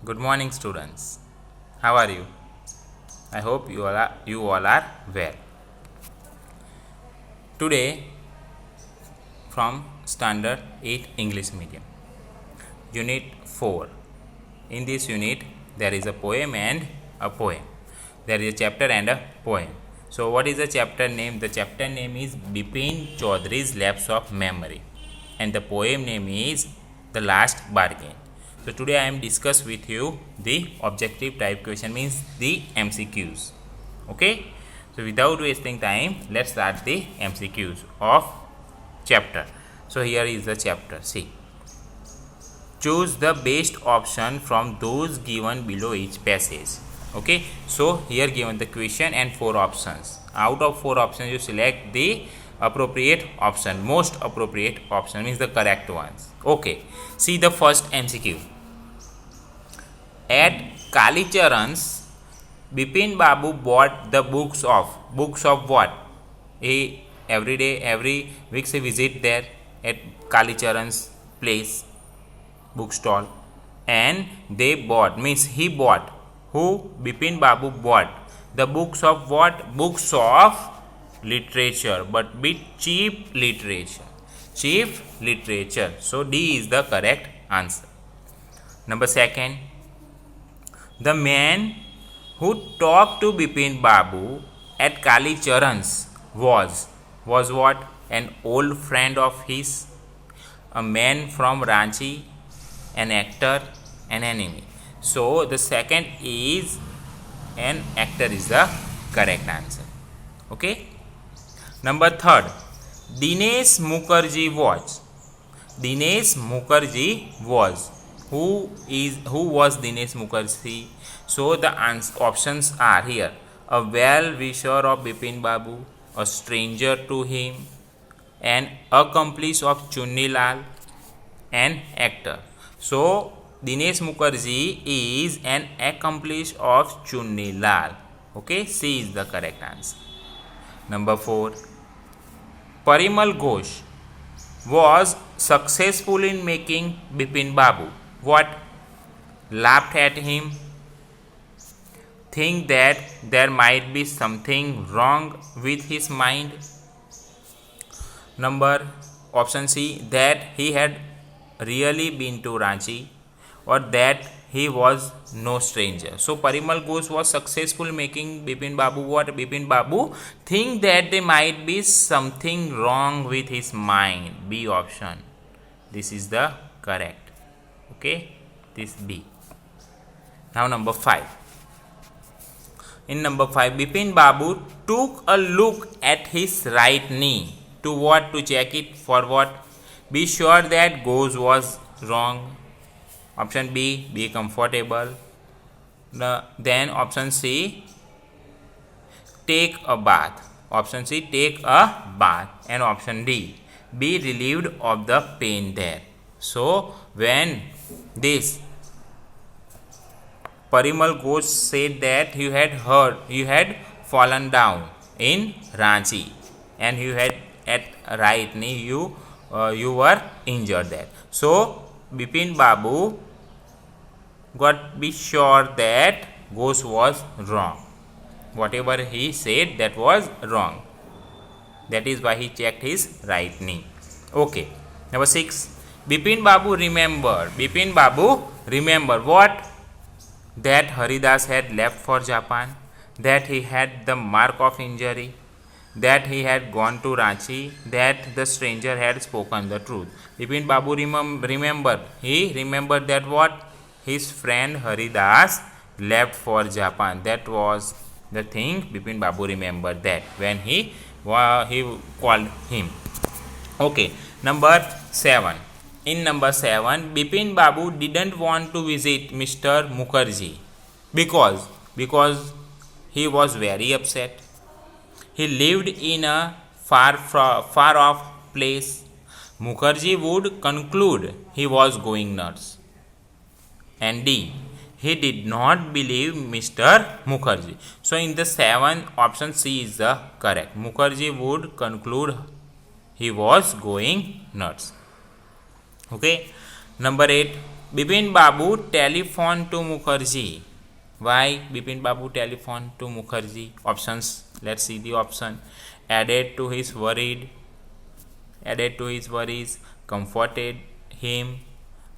Good morning, students. How are you? I hope you all are well. Today, from Standard 8 English Medium, Unit 4. In this unit, there is a poem and a poem. There is a chapter and a poem. So, what is the chapter name? The chapter name is Bipin Chaudhary's Lapse of Memory, and the poem name is The Last Bargain. So today I am discuss with you the objective type question, means the MCQs. Okay. So without wasting time, let's start the MCQs of chapter. So here is the chapter. See. Choose the best option from those given below each passage. Okay. So here given the question and 4 options. Out of 4 options, you select the appropriate option. Most appropriate option means the correct ones. Okay. See the first MCQ. At Kalicharan's, Bipin Babu bought the books of what? He every day, every week he visit there at Kalicharan's place, bookstall, and they bought, means he bought. Who? Bipin Babu bought the books of what? Books of literature, but bit cheap literature. Cheap literature. So D is the correct answer. Number second. The man who talked to Bipin Babu at Kalicharan's was what? An old friend of his, a man from Ranchi, an actor, an enemy. So the second is an actor is the correct answer. Okay. Number third, Dinesh Mukherjee was. Dinesh Mukherjee was. Who was Dinesh Mukherjee? So the options are here: a well-wisher of Bipin Babu, a stranger to him, an accomplice of Chunni Lal, an actor. So Dinesh Mukherjee is an accomplice of Chunni Lal. Okay, C is the correct answer. Number 4. Parimal Ghosh was successful in making Bipin Babu what? Laughed at him, think that there might be something wrong with his mind. Number option C, that he had really been to Ranchi, or that he was no stranger. So Parimal Ghosh was successful making Bipin Babu what? Bipin Babu think that there might be something wrong with his mind. B option. This is the correct. Okay, this B. Now number 5. In number 5, Bipin Babu took a look at his right knee. To what? To check it for what? Be sure that Ghosh was wrong. Option B, be comfortable. Then option C, take a bath. Option C, take a bath. And option D, be relieved of the pain there. So when this Parimal Ghosh said that you had fallen down in Ranchi, and you had at right knee you were injured there. So Bipin Babu got be sure that Ghosh was wrong. Whatever he said, that was wrong. That is why he checked his right knee. Okay. Number 6. Bipin Babu remember what? That Haridas had left for Japan, that he had the mark of injury, that he had gone to Ranchi, that the stranger had spoken the truth. Bipin Babu remembered. He remembered that what? His friend Haridas left for Japan. That was the thing Bipin Babu remembered that when he called him. Okay. Number 7. In number 7, Bipin Babu didn't want to visit Mr. Mukherjee because he was very upset. He lived in a far off place. Mukherjee would conclude he was going nuts. And D, he did not believe Mr. Mukherjee. So in the 7, option C is the correct. Mukherjee would conclude he was going nuts. Okay. Number 8. Bipin Babu telephoned to Mukherjee. Why Bipin Babu telephoned to Mukherjee? Options. Let's see the option. Added to his worries, comforted him,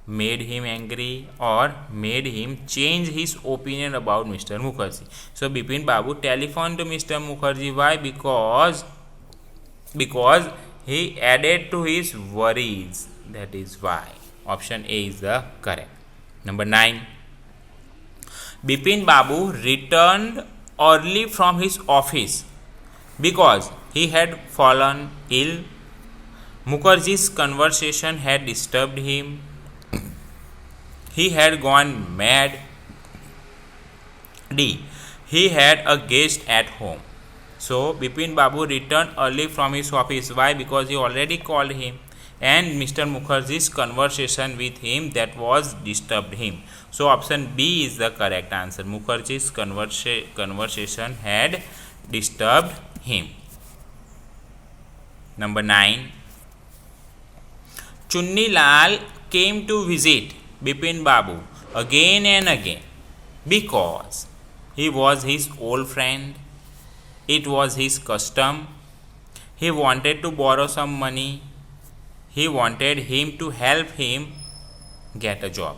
made him angry, or made him change his opinion about Mr. Mukherjee. So Bipin Babu telephoned to Mr. Mukherjee. Why? Because he added to his worries. That is why. Option A is the correct. Number 9. Bipin Babu returned early from his office because he had fallen ill. Mukherjee's conversation had disturbed him. He had gone mad. D. He had a guest at home. So Bipin Babu returned early from his office. Why? Because he already called him, and Mr. Mukherjee's conversation with him that was disturbed him. So option B is the correct answer. Mukherjee's conversation had disturbed him. Number 9. Chunni Lal came to visit Bipin Babu again and again because he was his old friend. It was his custom. He wanted to borrow some money. He wanted him to help him get a job.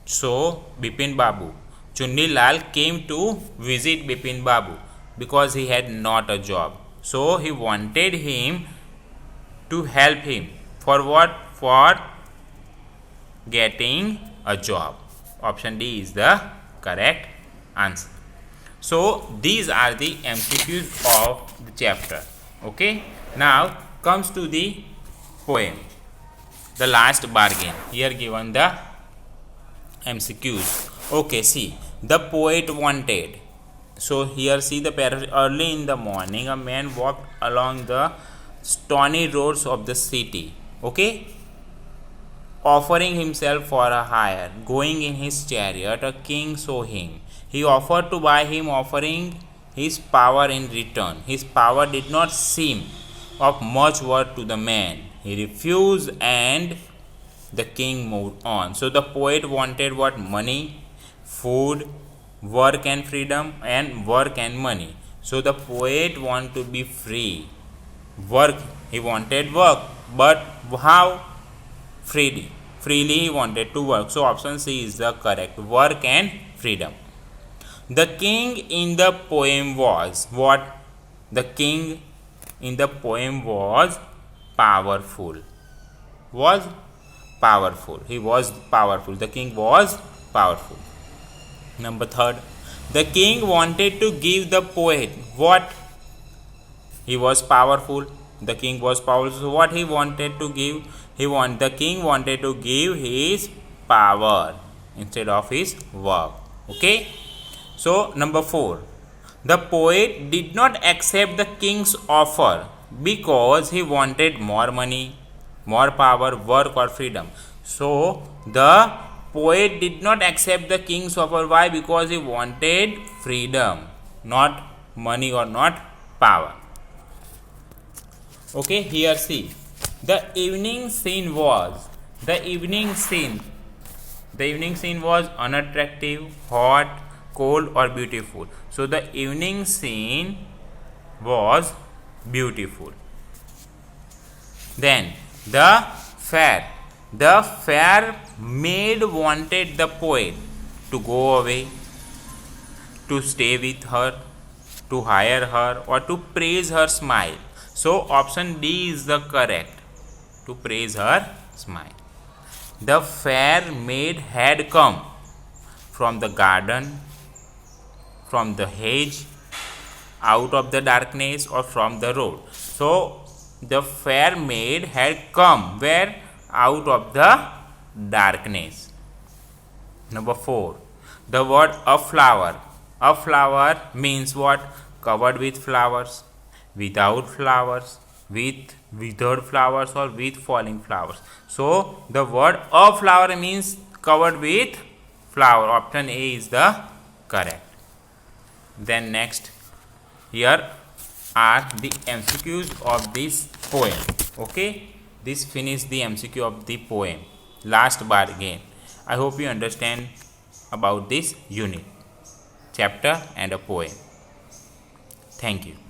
So Bipin Babu, Chunni Lal came to visit Bipin Babu because he had not a job. So he wanted him to help him. For what? For getting a job. Option D is the correct answer. So these are the MCQs of the chapter. Okay. Now comes to the poem, The Last Bargain. Here given the MCQs. Okay, see, the poet wanted. So here see the paragraph. Early in the morning, a man walked along the stony roads of the city. Okay, offering himself for a hire. Going in his chariot, a king saw him. He offered to buy him, offering his power in return. His power did not seem of much worth to the man. He refused, and the king moved on. So the poet wanted what? Money, food, work and freedom, and work and money. So the poet wanted to be free. Work, he wanted work, but how? Freely he wanted to work. So option C is the correct. Work and freedom. The king in the poem was what? The king in the poem was powerful. Was powerful. He was powerful. The king was powerful. Number 3. The king wanted to give the poet what? He was powerful. The king was powerful. So what he wanted to give? The king wanted to give his power instead of his work. Okay. So number 4. The poet did not accept the king's offer because he wanted more money, more power, work or freedom. So the poet did not accept the king's offer. Why? Because he wanted freedom, not money or not power. Okay, here see. The evening scene was unattractive, hot, cold or beautiful. So the evening scene was beautiful. Then the fair maid wanted the poet to go away, to stay with her, to hire her, or to praise her smile. So option D is the correct. To praise her smile. The fair maid had come from the garden, from the hedge, out of the darkness or from the road. So the fair maid had come where? Out of the darkness. Number 4. The word a flower. A flower means what? Covered with flowers, without flowers, with withered flowers or with falling flowers. So the word a flower means covered with flower. Option A is the correct. Then next, here are the MCQs of this poem. Okay, this finished the MCQ of the poem, Last Bargain. I hope you understand about this unit, chapter and a poem. Thank you.